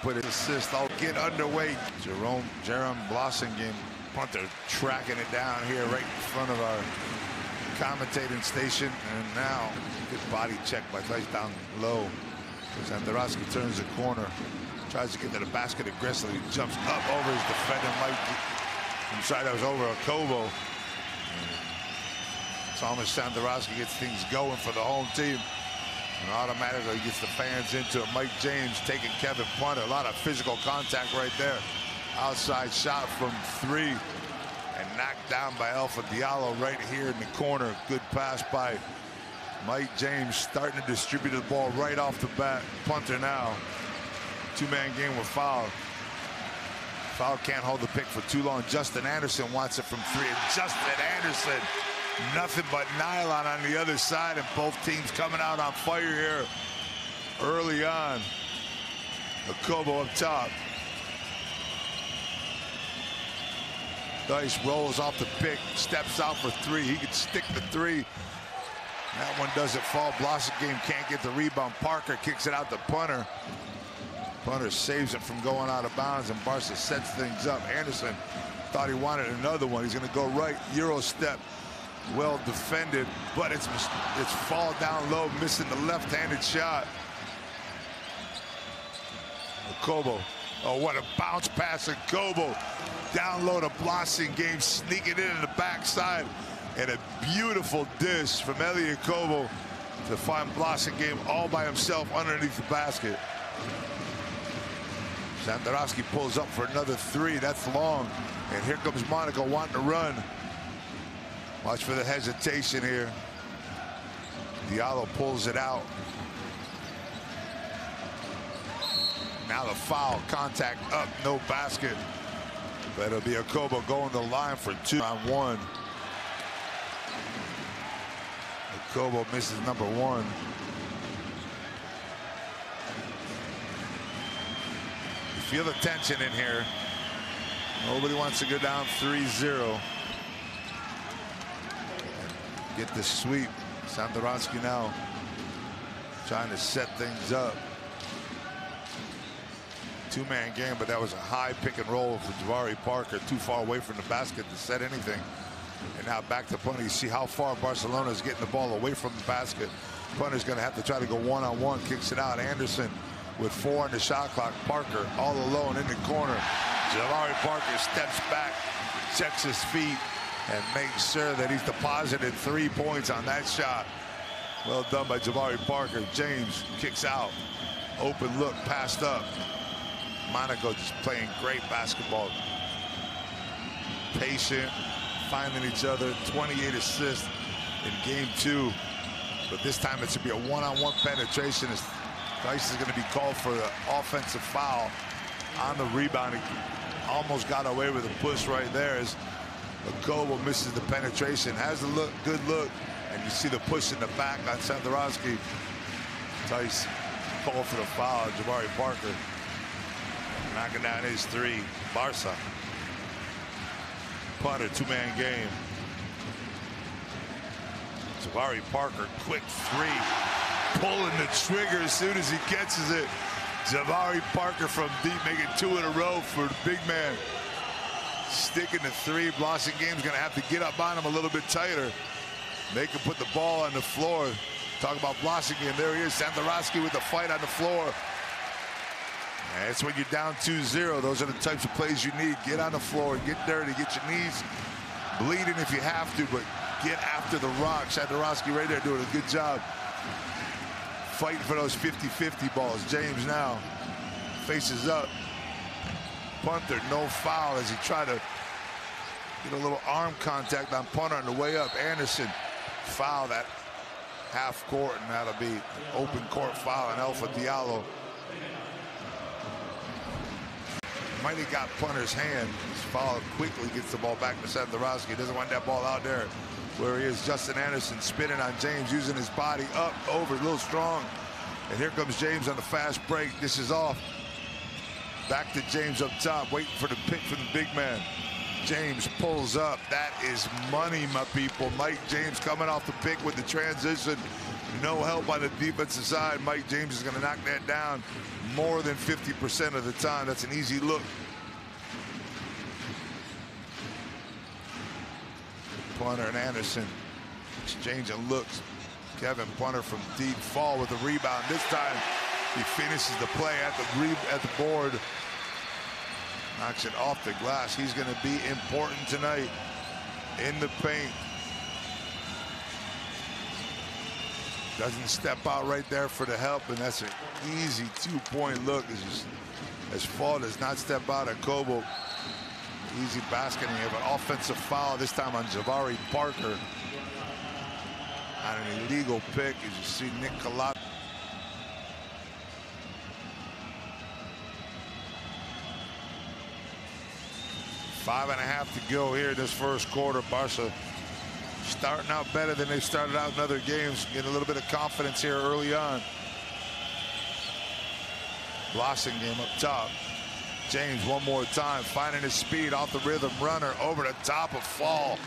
Put his assist. I'll get underway. Jerome Blossingame, punter, tracking it down here right in front of our commentating station. And now, good body check by Tice down low. Santorowski turns the corner, tries to get to the basket aggressively, jumps up over his defender, Mike. I'm sorry, that was over a Kobo. Thomas Santorowski gets things going for the home team. And automatically gets the fans into it. Mike James taking Kevin Punter. A lot of physical contact right there. Outside shot from three. And knocked down by Alpha Diallo right here in the corner. Good pass by Mike James, starting to distribute the ball right off the bat. Punter now. Two-man game with foul. Foul can't hold the pick for too long. Justin Anderson wants it from three. And Justin Anderson, nothing but nylon on the other side, and both teams coming out on fire here early on. Kobo up top. Dice rolls off the pick, steps out for three. He can stick the three. That one doesn't fall. Blossingame can't get the rebound. Parker kicks it out to Punter. Punter saves it from going out of bounds, and Barca sets things up. Anderson thought he wanted another one. He's going to go right, Euro step. Well defended, but it's fall down low, missing the left-handed shot. Kobo. Oh, what a bounce pass of Kobo. Down low to Blossingame, sneaking in the backside. And a beautiful dish from Elliot Kobo to find Blossingame all by himself underneath the basket. Santorowski pulls up for another three. That's long. And here comes Monaco wanting to run. Watch for the hesitation here. Diallo pulls it out. Now the foul, contact up, no basket. But it'll be a Kobo going to the line for 2 on 1. Kobo misses number 1. You feel the tension in here. Nobody wants to go down 3-0. Get the sweep. Santorowski now trying to set things up. Two-man game, but that was a high pick and roll for Jabari Parker. Too far away from the basket to set anything. And now back to Punter. You see how far Barcelona is getting the ball away from the basket. Punter's going to have to try to go one-on-one. Kicks it out. Anderson with 4 on the shot clock. Parker all alone in the corner. Jabari Parker steps back, checks his feet, and makes sure that he's deposited 3 points on that shot. Well done by Jabari Parker. James kicks out. Open look, passed up. Monaco just playing great basketball. Patient, finding each other. 28 assists in game 2. But this time it's going to be a one-on-one penetration. As Dice is going to be called for the offensive foul on the rebound. He almost got away with a push right there as Kobo misses the penetration. Has a look, good look. And you see the push in the back on Santorowski. Dice called for the foul. Jabari Parker knocking down his 3. Barca. Punter, 2-man game. Jabari Parker, quick 3. Pulling the trigger as soon as he catches it. Jabari Parker from deep, making 2 in a row for the big man. Sticking the 3. Blossingame's going to have to get up on him a little bit tighter. Make him put the ball on the floor. Talk about Blossingame. There he is. Santorowski with the fight on the floor. And it's when you're down 2-0. Those are the types of plays you need. Get on the floor, get dirty, get your knees bleeding if you have to, but get after the rock. Santorowski right there doing a good job fighting for those 50-50 balls. James now faces up. Punter, no foul as he tried to get a little arm contact on Punter on the way up. Anderson foul that half court, and that'll be an open court foul on Alpha Diallo. Might have got Punter's hand. He's fouled quickly, gets the ball back to Santorowski. Doesn't want that ball out there where he is. Justin Anderson spinning on James, using his body up, over, a little strong. And here comes James on the fast break. This is off. Back to James up top, waiting for the pick from the big man. James pulls up. That is money, my people. Mike James coming off the pick with the transition. no help on the defensive side, Mike James is going to knock that down more than 50% of the time. That's an easy look. Punter and Anderson exchanging looks. Kevin Punter from deep, Fall with the rebound. This time he finishes the play at the board. Knocks it off the glass. He's going to be important tonight in the paint. Doesn't step out right there for the help, and that's an easy two-point look as Fall does not step out at Kobo. Easy basket, and you have an offensive foul, this time on Jabari Parker. On an illegal pick, as you see Nick Colot. Five and a half to go here in this first quarter. Barca starting out better than they started out in other games. Getting a little bit of confidence here early on. Blossing game up top. James one more time, finding his speed off the rhythm runner over the top of Fall.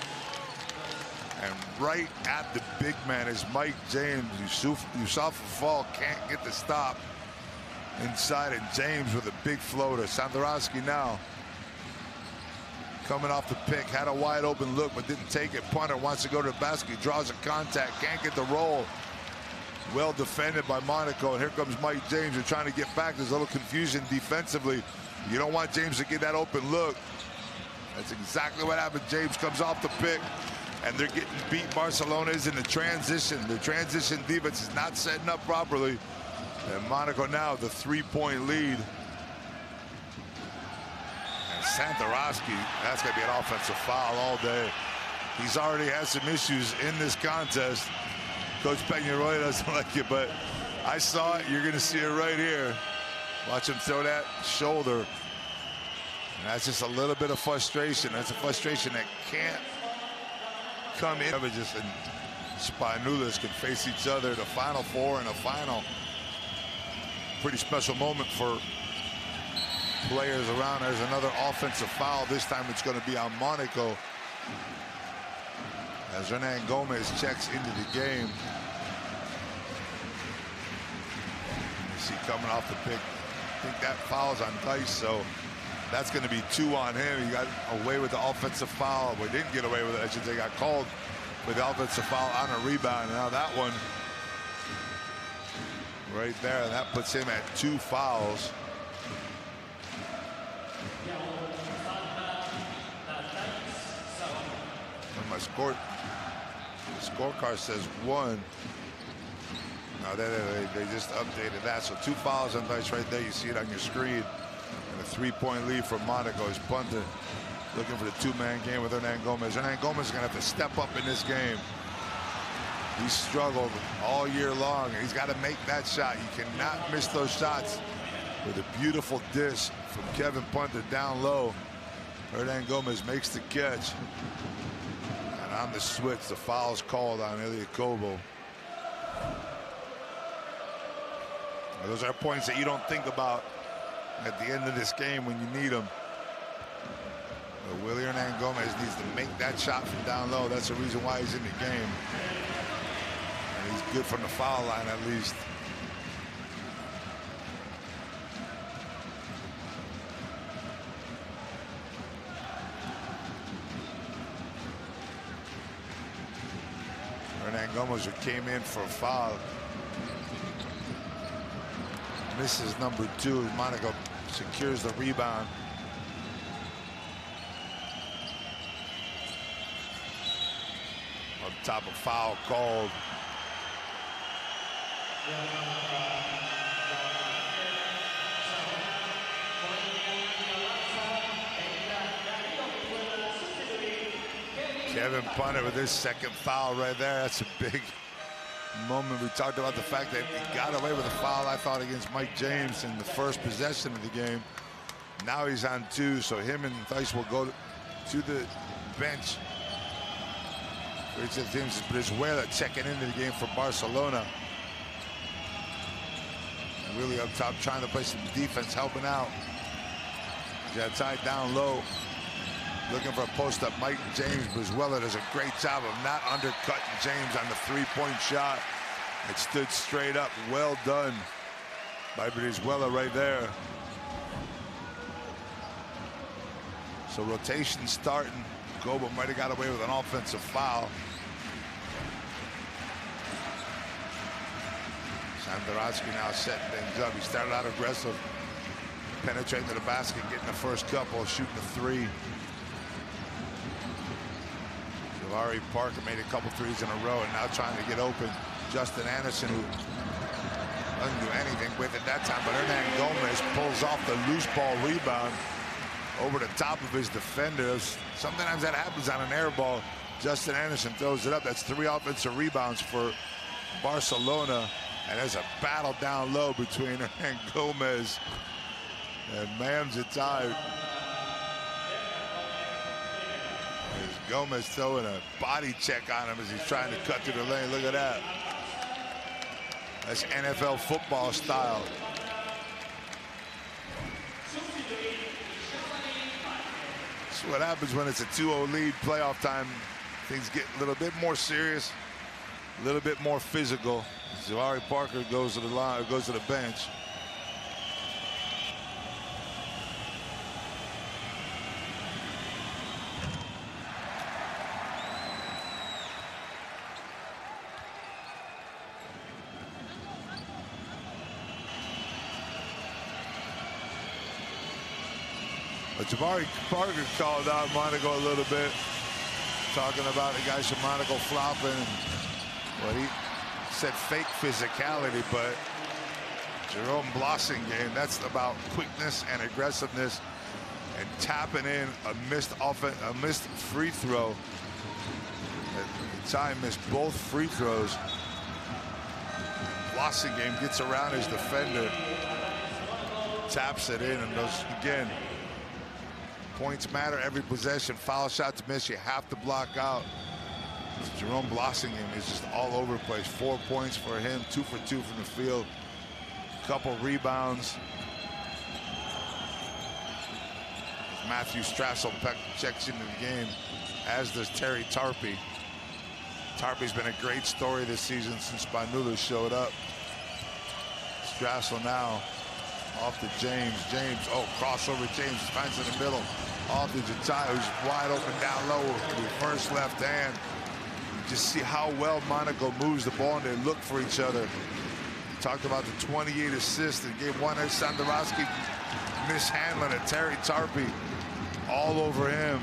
And right at the big man is Mike James. Yusuf Fall can't get the stop inside, and James with a big floater. Sandorowski now coming off the pick, had a wide open look but didn't take it. Punter wants to go to the basket, he draws a contact, can't get the roll. Well defended by Monaco, and here comes Mike James. They're trying to get back. There's a little confusion defensively. You don't want James to get that open look. That's exactly what happened. James comes off the pick, and they're getting beat. Barcelona is in the transition. The transition defense is not setting up properly. And Monaco now the three-point lead. And Sandorowski, that's going to be an offensive foul all day. He's already had some issues in this contest. Coach Peñarol doesn't like it, but I saw it. You're going to see it right here. Watch him throw that shoulder. And that's just a little bit of frustration. That's a frustration that can't come in. Just and Spanulis can face each other. The Final Four and a final. Pretty special moment for players around. There's another offensive foul. This time it's going to be on Monaco. As Hernan Gomez checks into the game. You see coming off the pick. I think that foul's on Dice, so that's going to be 2 on him. He got away with the offensive foul. Well, didn't get away with it, I should say. Got called with the offensive foul on a rebound. Now that one right there, and that puts him at 2 fouls. And my scorecard says 1. Now they just updated that. So 2 fouls on Dice right there. You see it on your screen. And a 3-point lead for Monaco. His punter looking for the 2-man game with Hernan Gomez. Hernan Gomez is going to have to step up in this game. He's struggled all year long. He's got to make that shot. You cannot miss those shots. With a beautiful dish from Kevin Punter down low. Hernan Gomez makes the catch. And on the switch, the foul's called on Elliot Kobo. Those are points that you don't think about at the end of this game when you need them. But Willie Hernan Gomez needs to make that shot from down low. That's the reason why he's in the game. And he's good from the foul line at least. Hernan Gomez, who came in for a foul, misses number 2. Monaco secures the rebound. Up top, a foul called. Kevin Punter with his second foul right there. That's a big moment. We talked about the fact that he got away with a foul, I thought, against Mike James in the first possession of the game. Now he's on 2, so him and Dice will go to the bench. Richard James, Brizuela checking into the game for Barcelona. And really up top, trying to play some defense, helping out. Jatai down low, looking for a post-up. Mike James, Brizuela does a great job of not undercutting James on the 3-point shot. It stood straight up. Well done by Brizuela right there. So rotation starting. Goba might have got away with an offensive foul. Sandorovski now setting things up. He started out aggressive, penetrating to the basket, getting the first couple, shooting the three. Jabari Parker made a couple threes in a row and now trying to get open. Justin Anderson, who doesn't do anything with it that time, but Hernan Gomez pulls off the loose ball rebound over the top of his defenders. Sometimes that happens on an air ball. Justin Anderson throws it up. That's 3 offensive rebounds for Barcelona. And there's a battle down low between Hernan Gomez and Mamzatai. Gomez throwing a body check on him as he's trying to cut through the lane. Look at that. That's NFL football style. That's what happens when it's a 2-0 lead, playoff time. Things get a little bit more serious, a little bit more physical. Jabari Parker goes to the line, goes to the bench. But Jabari Parker called out Monaco a little bit, talking about the guys from Monaco flopping. Well, he said fake physicality, but Jerome Blossingame, that's about quickness and aggressiveness and tapping in a missed free throw. Ty missed both free throws. Blossingame gets around his defender, taps it in, and those, again, points matter every possession. Foul shots miss, you have to block out. Jerome Blossingame is just all over the place. 4 points for him, 2 for 2 from the field. Couple rebounds. Matthew Strassel checks into the game, as does Terry Tarpey. Tarpey's been a great story this season since Spanula showed up. Strassel now off to James. James, oh, crossover. James finds in the middle. Off to Jatai, who's wide open down low. Reverse left hand. You just see how well Monaco moves the ball and they look for each other. We talked about the 28 assists in game 1. There's Sandorovski mishandling it. Terry Tarpey all over him.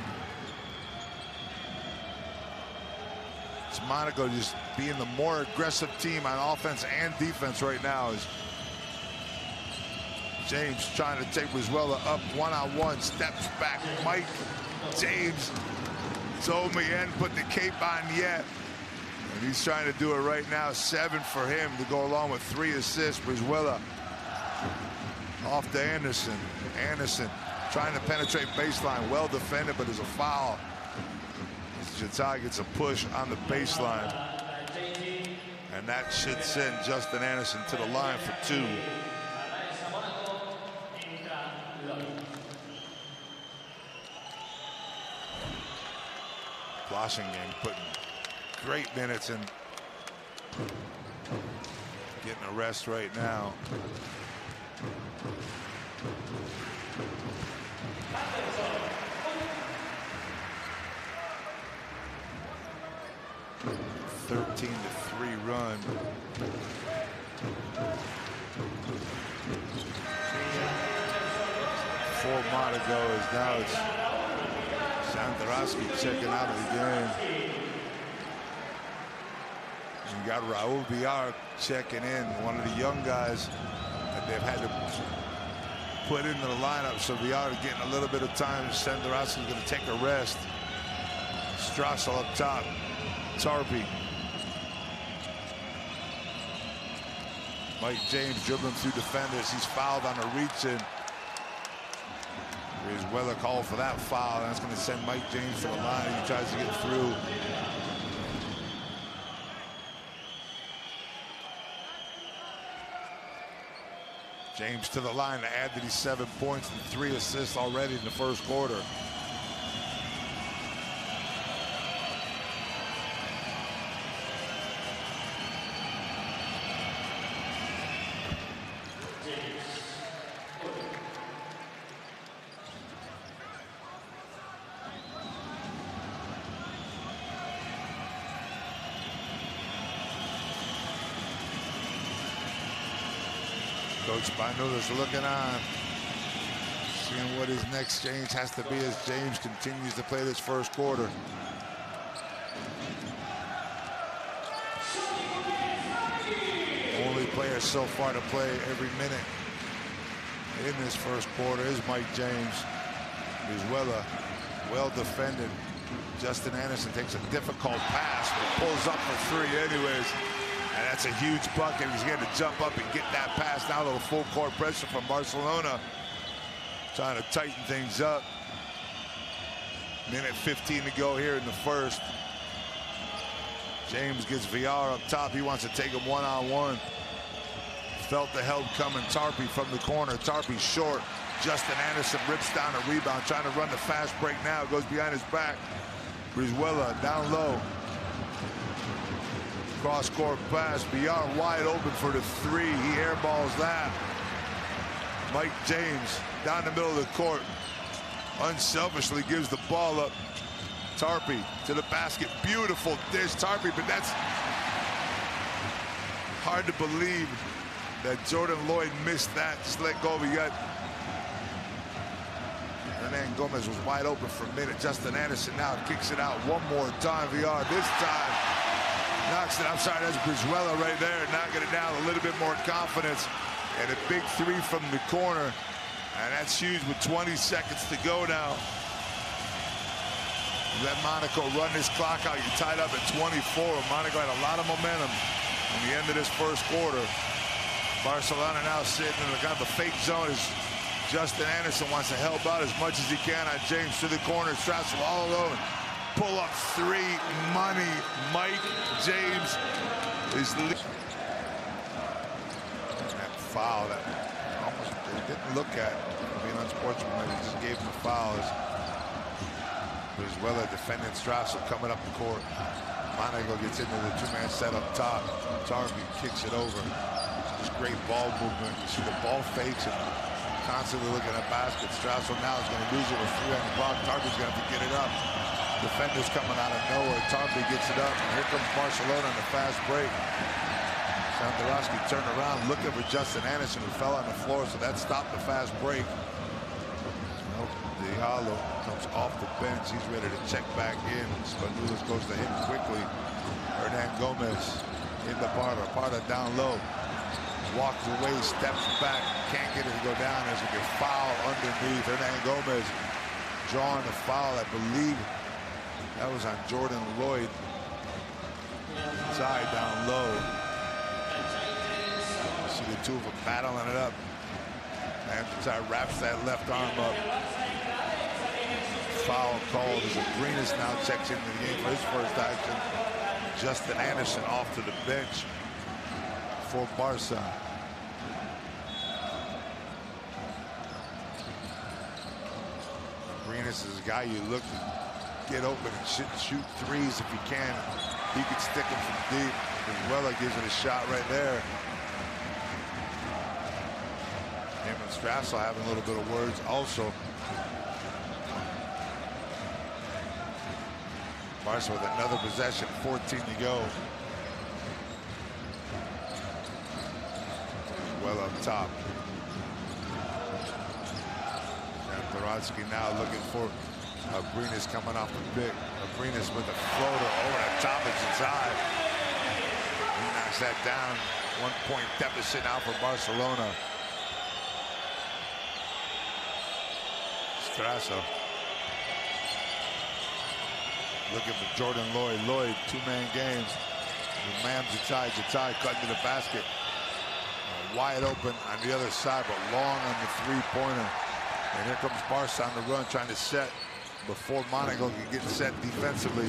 It's Monaco just being the more aggressive team on offense and defense right now. Is James trying to take Brizuela up one-on-one, steps back. Mike James told me he hadn't put the cape on yet. And he's trying to do it right now. 7 for him to go along with 3 assists. Brizuela off to Anderson. Anderson trying to penetrate baseline. Well defended, but there's a foul. Jatai gets a push on the baseline. And that should send Justin Anderson to the line for 2. Blossingame putting great minutes in, getting a rest right now. A 13-3 run. For Monaco is now it's Sandorovski checking out of the game. You got Raul Villar checking in, one of the young guys that they've had to put into the lineup. So Villar is getting a little bit of time. Sandorovski's going to take a rest. Strassel up top. Tarpey. Mike James dribbling through defenders. He's fouled on a reach-in. Brizuela called for that foul, and that's going to send Mike James to the line. He tries to get through. James to the line to add to these 7 points and 3 assists already in the first quarter. Coach Banulas looking on, seeing what his next change has to be as James continues to play this first quarter. Only player so far to play every minute in this first quarter is Mike James. Brizuela, well defended. Justin Anderson takes a difficult pass, but pulls up for three anyways. And that's a huge bucket. He's going to jump up and get that pass. Now a little full court pressure from Barcelona, trying to tighten things up. Minute 15 to go here in the first. James gets VR up top. He wants to take him one-on-one. Felt the help coming. Tarpe from the corner. Tarpe short. Justin Anderson rips down a rebound, trying to run the fast break now. Goes behind his back. Brizuela down low. Cross-court pass. VR wide open for the three. He airballs that. Mike James down the middle of the court. Unselfishly gives the ball up. Tarpe to the basket. Beautiful dish, Tarpe, but that's hard to believe that Jordan Lloyd missed that. Just let go. We got Hernan Gomez was wide open for a minute. Justin Anderson now kicks it out one more time. VR this time knocks it. I'm sorry, that's Brizuela right there, knocking it down. A little bit more confidence, and a big three from the corner, and that's huge with 20 seconds to go now. Let Monaco run this clock out. You're tied up at 24. Monaco had a lot of momentum in the end of this first quarter. Barcelona now sitting in kind of a fake zone as Justin Anderson wants to help out as much as he can on James to the corner. Strassel all alone. Pull up three, money. Mike James is that foul that almost they didn't look at. Being unsportsmanlike, he just gave him a foul. Brizuela defending Strassel coming up the court. Monaco gets into the two-man set up top. Tarpe kicks it over. Just great ball movement. You see the ball fakes and constantly looking at basket. Strassel now is going to lose it with three on the block. Tarpe's going to have to get it up. Defenders coming out of nowhere. Tarpe gets it up. And here comes Barcelona on the fast break. Sandorowski turned around looking for Justin Anderson, who fell on the floor, so that stopped the fast break. Diallo comes off the bench. He's ready to check back in. Spanulis goes to him quickly. Hernan Gomez in the Parda. Parda down low. Walks away, steps back. Can't get it to go down as a foul underneath. Hernan Gomez drawing the foul. I believe that was on Jordan Lloyd. Inside down low. You see the two of them battling it up. McIntyre wraps that left arm up. Foul called as Arenas now checks into the game for his first action. Justin Anderson off to the bench for Barca. Arenas is a guy you look to get open and shoot threes if you can. He can stick them from deep. Brizuela gives it a shot right there. Him and Strassel having a little bit of words also. Barca with another possession, 14 to go. Well up top. Sandorowski now looking for Arenas coming off the pick. Arenas with a floater over the top of his eye. He knocks that down. 1-point deficit now for Barcelona. Strassel looking for Jordan Lloyd. Lloyd, two-man games. Mam Jatai cutting to the basket. Wide open on the other side, but long on the three-pointer. And here comes Barca on the run, trying to set before Monaco can get set defensively.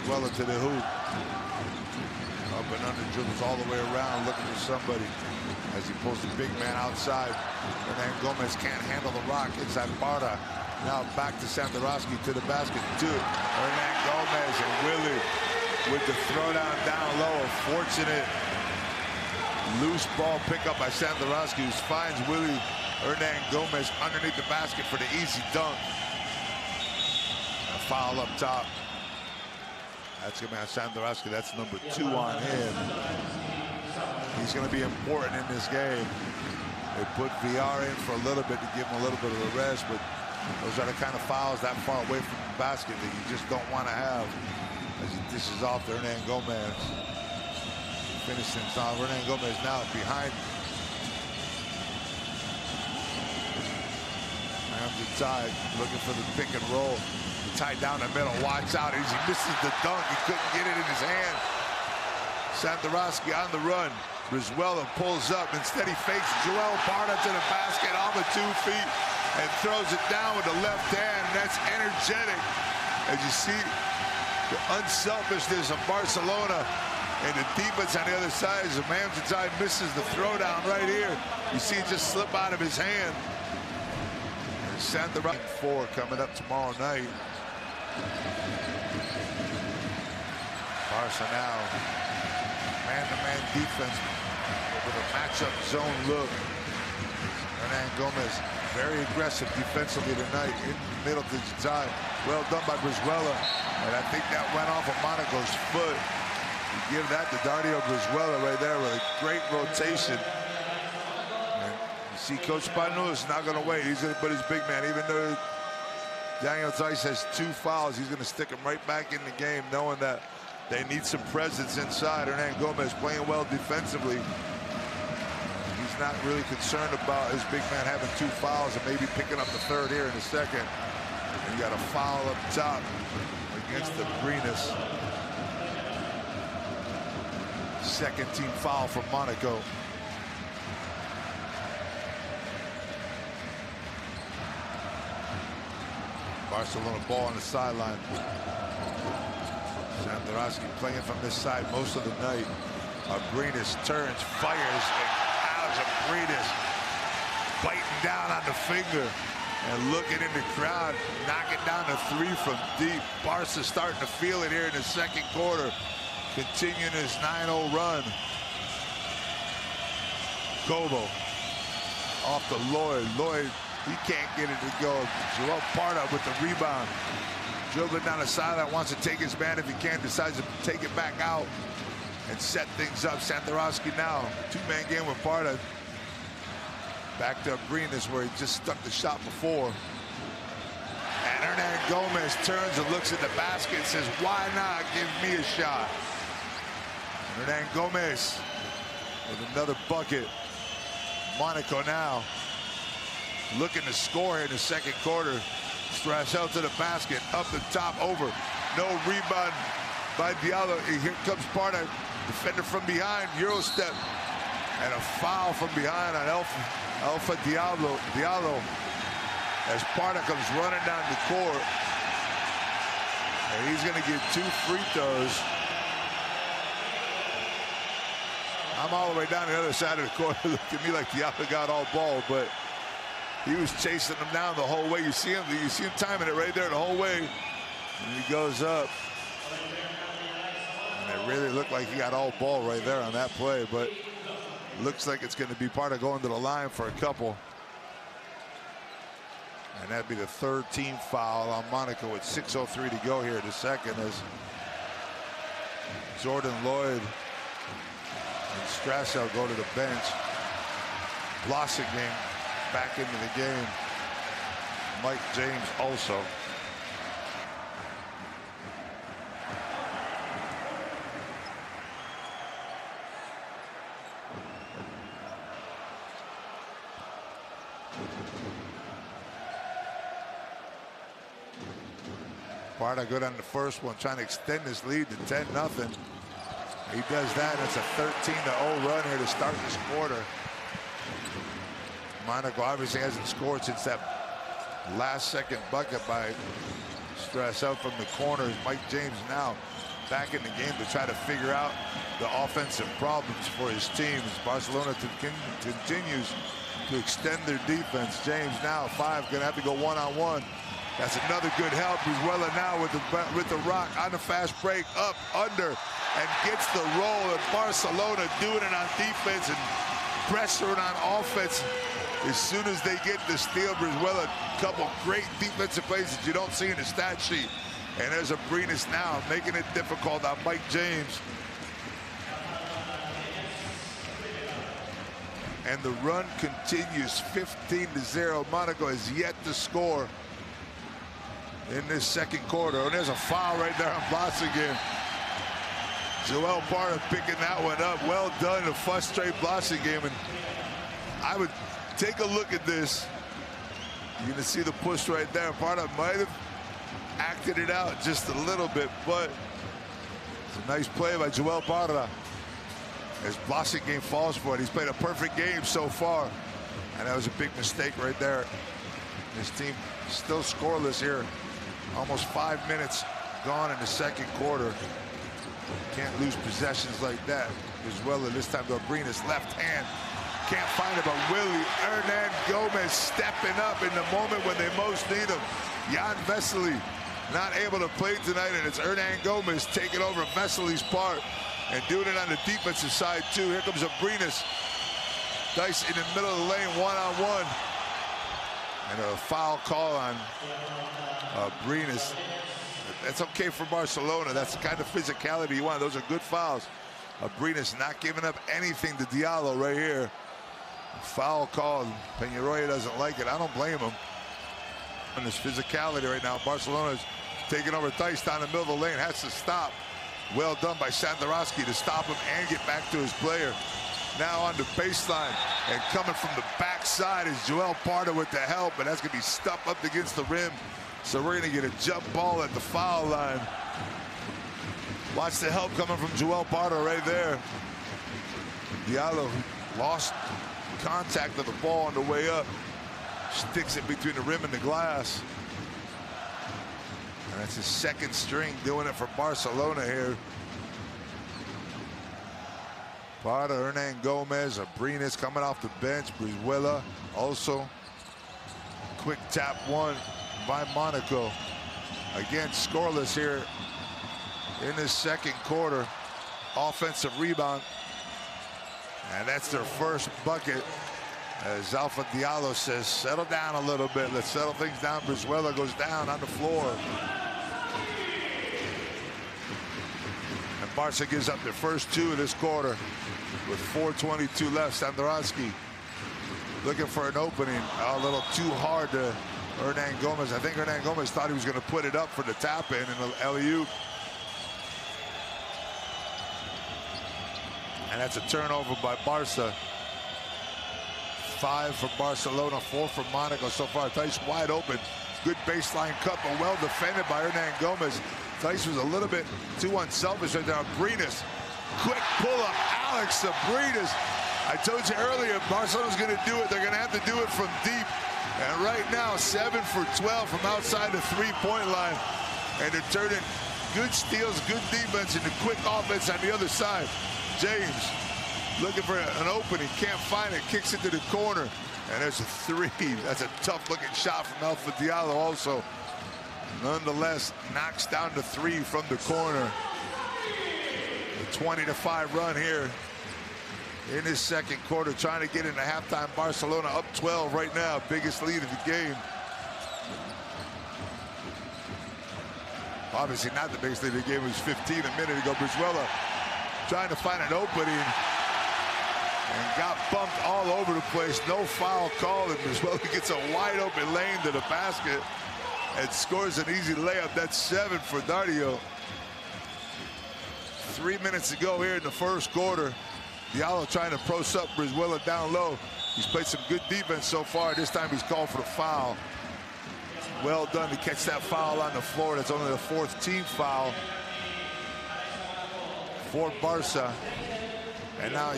Well into the hoop. Up and under dribbles all the way around, looking for somebody as he pulls the big man outside. And then Gomez can't handle the rock inside Barca. Now back to Sandorowski to the basket. Hernan Gomez and Willie with the throwdown down low. A fortunate loose ball pickup by Sandorowski, who finds Willie Hernan Gomez underneath the basket for the easy dunk. A foul up top. That's going to be on Sandorowski. That's number 2 on him. He's going to be important in this game. They put VR in for a little bit to give him a little bit of a rest, but those are the kind of fouls that far away from the basket that you just don't want to have. As he dishes off to Hernan Gomez. Finishing off. Hernan Gomez now behind Hamza looking for the pick and roll. Tied down the middle. Watch out. He misses the dunk. He couldn't get it in his hand. Santoroski on the run. Brizuela pulls up. Instead, he fakes Joel Parda to the basket on the 2 feet and throws it down with the left hand. That's energetic. As you see, the unselfishness of Barcelona and the defense on the other side. As Hamza misses the throwdown right here. You see it just slip out of his hand. And Santoroski 4 coming up tomorrow night. Barca now man-to-man defense with a matchup zone look. Hernan Gomez very aggressive defensively tonight in the middle to Jai. Well done by Brizuela, and I think that went off of Monaco's foot. You give that to Dario Brizuela right there with a great rotation. And you see Coach Panu is not going to wait. He's going to put his big man, even though Daniel Zeiss has 2 fouls, he's going to stick him right back in the game, knowing that they need some presence inside. Hernan Gomez playing well defensively. He's not really concerned about his big man having 2 fouls and maybe picking up the 3rd here in a second. And you got a foul up top against the Greenus. 2nd team foul for Monaco. Barcelona ball on the sideline. Santoroski playing from this side most of the night. Greenus turns, fires, and how's Greenus biting down on the finger and looking in the crowd, knocking down a 3 from deep. Barca starting to feel it here in the 2nd quarter, continuing his 9-0 run. Kobo off to Lloyd. Lloyd, he can't get it to go. Joel Parda with the rebound. Dribbling down the sideline, wants to take his man if he can, decides to take it back out and set things up. Santoroski now, 2-man game with Parda. Back to Greenus where he just stuck the shot before. And Hernan Gomez turns and looks at the basket and says, why not give me a shot? And Hernan Gomez with another bucket. Monaco now looking to score here in the 2nd quarter. Strasel to the basket, up the top, over. No rebound by Diallo. Here comes Parda, defender from behind, Euro step. And a foul from behind on Alpha Diallo as Parda comes running down the court. And he's going to get 2 free throws. I'm all the way down the other side of the court. Look at me like Diallo got all ball, but he was chasing him down the whole way. You see him timing it right there the whole way. And he goes up. And it really looked like he got all ball right there on that play, but looks like it's going to be Parda going to the line for a couple. And that'd be the 3rd team foul on Monaco with 6:03 to go here in the 2nd as Jordan Lloyd and Strasel go to the bench. Blossoming back into the game. Mike James also. Parda good on the first one, trying to extend this lead to 10-0. He does that. It's a 13-0 run here to start this quarter. Monaco obviously hasn't scored since that last-second bucket by Strasel from the corners. Mike James now back in the game to try to figure out the offensive problems for his team as Barcelona continues to extend their defense. James now 5, gonna have to go one-on-one. That's another good help. Brizuela now with the rock on the fast break, up, under, and gets the roll. And Barcelona doing it on defense and pressuring on offense. As soon as they get the steal, Brizuela, a couple great defensive plays that you don't see in the stat sheet. And there's a Greenus now making it difficult on Mike James. and the run continues. 15-0. Monaco has yet to score in this second quarter. And there's a foul right there on Blassingen. Joel Parra picking that one up. Well done to frustrate Blassingen. And I would take a look at this. You're going to see the push right there. Parra might have acted it out just a little bit, but it's a nice play by Joel Parra as Blassingen falls for it. He's played a perfect game so far, and that was a big mistake right there. His team still scoreless here. Almost 5 minutes gone in the second quarter. Can't lose possessions like that. As well as this time, Abrinas left hand. Can't find it, but Willie Hernan Gomez stepping up in the moment when they most need him. Jan Vesely not able to play tonight, and it's Hernan Gomez taking over Vesely's part and doing it on the defensive side too. Here comes Abrinas. Dice in the middle of the lane, one-on-one. And a foul call on Abrinas. That's okay for Barcelona. That's the kind of physicality you want. Those are good fouls. Abrinas not giving up anything to Diallo right here. Foul call. Peñarroya doesn't like it. I don't blame him. And this physicality right now, Barcelona's taking over Dice down the middle of the lane. Has to stop. Well done by Sandorowski to stop him and get back to his player. Now on the baseline, and coming from the backside is Joel Parra with the help, but that's going to be stuffed up against the rim. So we're going to get a jump ball at the foul line. Watch the help coming from Joel Parra right there. Diallo lost contact of the ball on the way up. Sticks it between the rim and the glass. And that's his second string doing it for Barcelona here. Parra, Hernan Gomez, Abrinas coming off the bench. Brizuela also. Quick tap one by Monaco. Again, scoreless here in this second quarter. Offensive rebound. And that's their first bucket. As Alpha Diallo says, settle down a little bit. Let's settle things down. Brizuela goes down on the floor. And Barca gives up their first two of this quarter with 4:22 left. Sandorowski looking for an opening. A little too hard to Hernan Gomez. I think Hernan Gomez thought he was going to put it up for the tap in and the alley-oop. And that's a turnover by Barca. 5 for Barcelona, 4 for Monaco so far. Dice wide open. Good baseline cut, but well defended by Hernan Gomez. Dice was a little bit too unselfish right there. Abrinas, quick pull-up. Alex Abrinas. I told you earlier, Barcelona's going to do it. They're going to have to do it from deep. And right now, 7 for 12 from outside the three-point line. And they're turning good steals, good defense, into quick offense on the other side. James looking for an opening, can't find it, kicks it to the corner, and there's a three. That's a tough-looking shot from Alpha Diallo also. Nonetheless, knocks down the three from the corner. A 20-5 run here in this second quarter, trying to get into halftime. Barcelona up 12 right now, biggest lead of the game. Obviously not the biggest lead of the game, it was 15 a minute ago. Brizuela trying to find an opening and got bumped all over the place. No foul call, and Brizuela gets a wide open lane to the basket and scores an easy layup. That's 7 for Dario. 3 minutes to go here in the first quarter. Diallo trying to post up Brizuela down low. He's played some good defense so far. This time he's called for the foul. Well done to catch that foul on the floor. That's only the 4th team foul for Barca. And now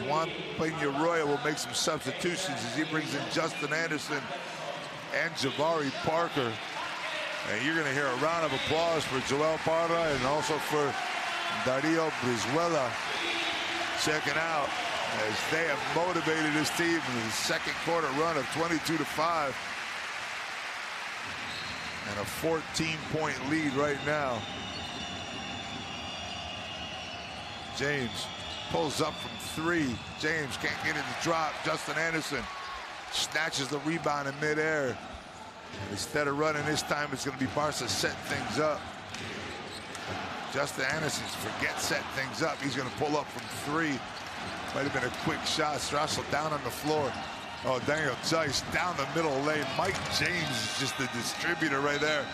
Juan Peñarroya will make some substitutions as he brings in Justin Anderson and Jabari Parker. And you're going to hear a round of applause for Joel Parra and also for Dario Brizuela checking out as they have motivated this team in the second quarter run of 22-5. And a 14-point lead right now. James pulls up from 3. James can't get it to drop. Justin Anderson snatches the rebound in midair. Instead of running this time, it's going to be Barca setting things up. Justin Anderson forgets setting things up. He's going to pull up from 3. Might have been a quick shot. Strassel down on the floor. Oh, Daniel Theis down the middle lane. Mike James is just the distributor right there.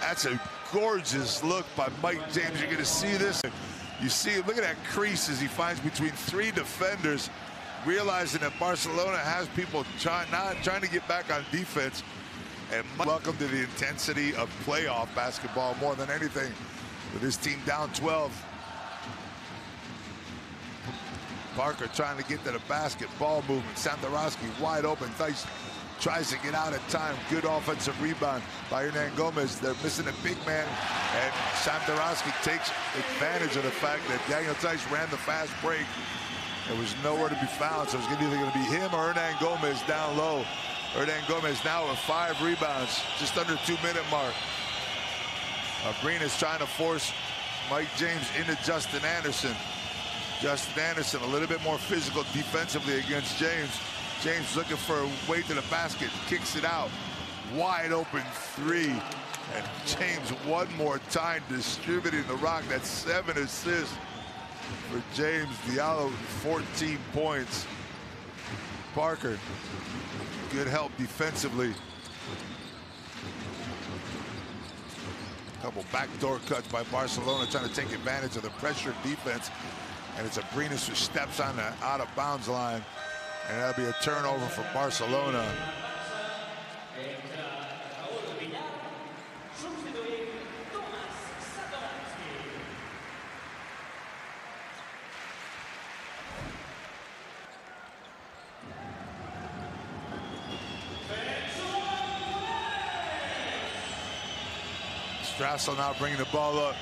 That's a gorgeous look by Mike James. You're going to see this. You see, look at that crease as he finds between three defenders, realizing that Barcelona has people trying to get back on defense. And welcome to the intensity of playoff basketball more than anything. With this team down 12. Parker trying to get to the basketball movement. Santorowski wide open. Theis tries to get out at time. Good offensive rebound by Hernan Gomez. They're missing a big man, and Santorowski takes advantage of the fact that Daniel Theis ran the fast break. There was nowhere to be found, so it's either going to be him or Hernan Gomez down low. Hernan Gomez now with 5 rebounds, just under 2-minute mark. Abrina's trying to force Mike James into Justin Anderson. Justin Anderson a little bit more physical defensively against James. James looking for a way to the basket, kicks it out. Wide open 3. And James one more time distributing the rock. That's 7 assists for James. Diallo 14 points. Parker, good help defensively. Couple backdoor cuts by Barcelona trying to take advantage of the pressure defense. And it's Abrinas who steps on the out-of-bounds line. And that'll be a turnover for Barcelona. Strassel now bringing the ball up.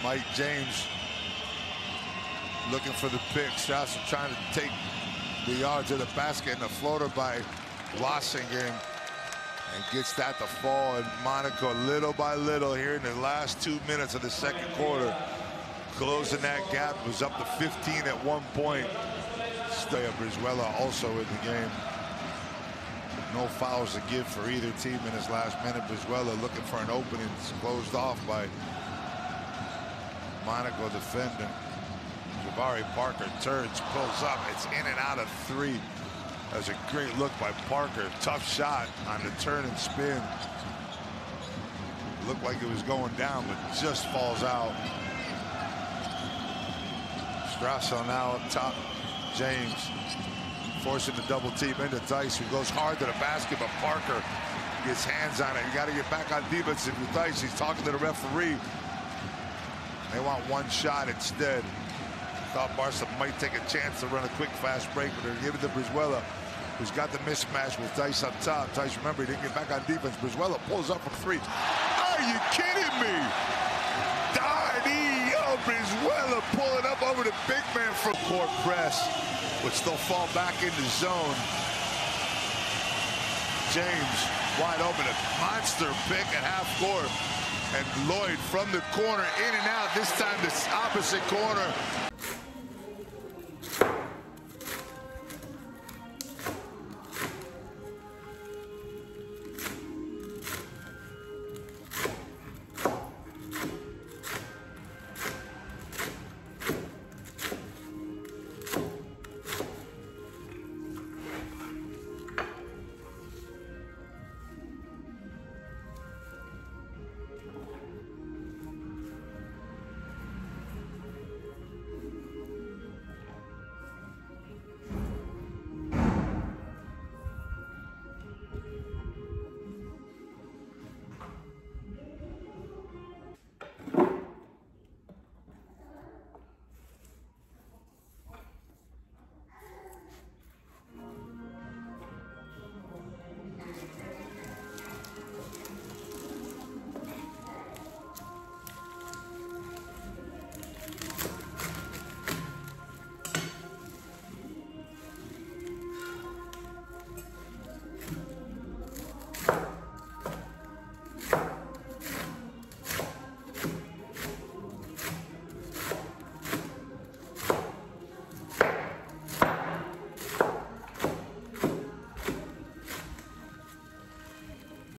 Mike James looking for the pick. Strassel trying to take the yards of the basket, and the floater by Lossingen, and gets that to fall. And Monaco little by little here in the last 2 minutes of the second quarter, closing that gap. It was up to 15 at one point. Brizuela also in the game. No fouls to give for either team in his last minute. Brizuela looking for an opening. It's closed off by Monaco defender. Jabari Parker turns, pulls up. It's in and out of 3. That was a great look by Parker. Tough shot on the turn and spin. Looked like it was going down, but just falls out. Strassel now up top. James forcing the double team into Theis, who goes hard to the basket, but Parker gets hands on it. You got to get back on defense with Theis. He's talking to the referee. They want one shot instead. Thought Barca might take a chance to run a quick fast break, but they're giving it to Brizuela, who's got the mismatch with Theis up top. Theis, remember, he didn't get back on defense. Brizuela pulls up from 3. Are you kidding me? Brizuela pulling up over the big man from court press, but still fall back into zone. James wide open, a monster pick at half court. And Lloyd from the corner, in and out. This time the opposite corner.